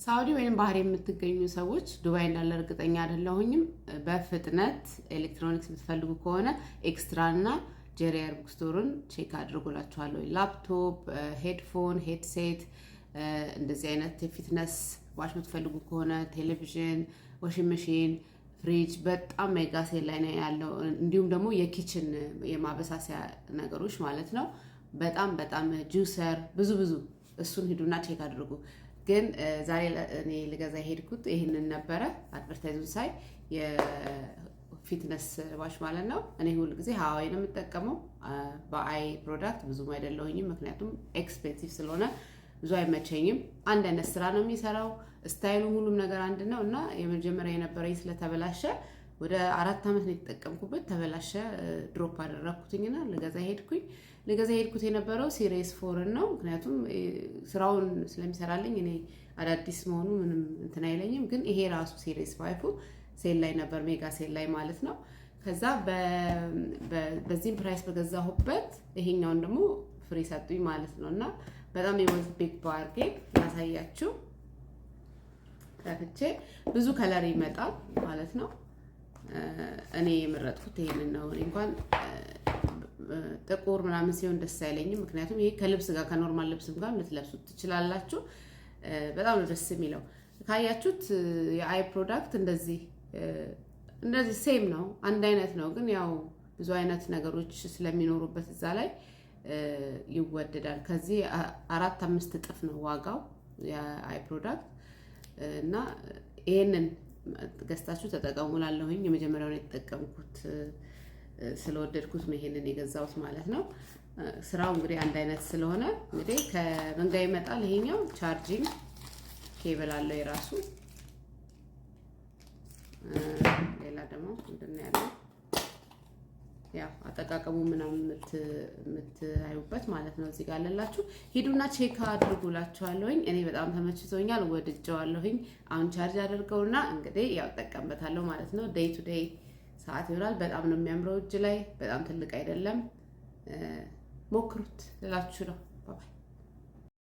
ሳውዲ ወይም ባህሬን የምትገኙ ሰዎች ዱባይ እንዳለ እርግጠኛ አይደለሁኝም። በፍጥነት ኤሌክትሮኒክስ የምትፈልጉ ከሆነ ኤክስትራ እና ጄሪየር ቡክስቶርን ቼክ አድርጎላችኋለሁ። ላፕቶፕ፣ ሄድፎን፣ ሄድሴት፣ እንደዚህ አይነት የፊትነስ ዋች የምትፈልጉ ከሆነ ቴሌቪዥን፣ ዋሽንግ መሺን፣ ፍሪጅ በጣም ሜጋ ሴል ላይ ነው ያለው። እንዲሁም ደግሞ የኪችን የማበሳሰያ ነገሮች ማለት ነው። በጣም ጁሰር ብዙ እሱን ሂዱና ቼክ አድርጉ። ግን ዛሬ እኔ ልገዛ ሄድኩት ይሄንን ነበረ። አድቨርታይዙን ሳይ የፊትነስ ዋሽ ማለት ነው። እኔ ሁሉ ጊዜ ሀዋይ ነው የምጠቀመው። በአይ ፕሮዳክት ብዙም አይደለሁኝም፣ ምክንያቱም ኤክስፔንሲቭ ስለሆነ ብዙ አይመቸኝም። አንድ አይነት ስራ ነው የሚሰራው። ስታይሉ ሁሉም ነገር አንድ ነው እና የመጀመሪያ የነበረኝ ስለተበላሸ ወደ 4 ዓመት ነው የተጠቀምኩበት። ተበላሸ፣ ድሮፕ አደረኩትኝና ልገዛ ሄድኩት የነበረው ሲሪየስ 4 ነው። ምክንያቱም ስራውን ስለሚሰራልኝ እኔ አዳዲስ መሆኑ ምንም እንትን አይለኝም። ግን ይሄ ራሱ ሲሪየስ 5 ሴል ላይ ነበር፣ ሜጋ ሴል ላይ ማለት ነው። ከዛ በዚህም ፕራይስ በገዛሁበት ይሄኛውን ደግሞ ፍሪ ሰጡኝ ማለት ነው። እና በጣም የወዝ ቢግ ባርጌን ያሳያችሁ ከፍቼ ብዙ ከለር ይመጣል ማለት ነው። እኔ የመረጥኩት ይሄንን ነው። እንኳን ጥቁር ምናምን ሲሆን ደስ አይለኝም፣ ምክንያቱም ይሄ ከልብስ ጋር ከኖርማል ልብስም ጋር ልትለብሱት ትችላላችሁ። በጣም ነው ደስ የሚለው። ካያችሁት የአይ ፕሮዳክት እንደዚህ ሴም ነው፣ አንድ አይነት ነው። ግን ያው ብዙ አይነት ነገሮች ስለሚኖሩበት እዛ ላይ ይወደዳል። ከዚህ 4-5 እጥፍ ነው ዋጋው የአይ ፕሮዳክት እና ይሄንን ገዝታችሁ ተጠቀሙ ላለሁኝ። የመጀመሪያውን የተጠቀምኩት ስለወደድኩት ነው ይሄንን የገዛሁት ማለት ነው። ስራው እንግዲህ አንድ አይነት ስለሆነ እንግዲህ ከመንጋ ይመጣል። ይሄኛው ቻርጂንግ ኬብል አለው የራሱ። ሌላ ደግሞ ምንድነው ያለው ያው አጠቃቀሙ ምናምን የምታዩበት ማለት ነው። እዚህ ጋር አለላችሁ። ሂዱና ቼክ አድርጉላችኋለሁኝ። እኔ በጣም ተመችቶኛል፣ ወድጀዋለሁኝ። አሁን ቻርጅ አድርገውና እንግዲህ ያው ጠቀምበታለሁ ማለት ነው። ዴይ ቱ ዴይ ሰዓት ይሆናል። በጣም ነው የሚያምረው። እጅ ላይ በጣም ትልቅ አይደለም። ሞክሩት ልላችሁ ነው። ባይ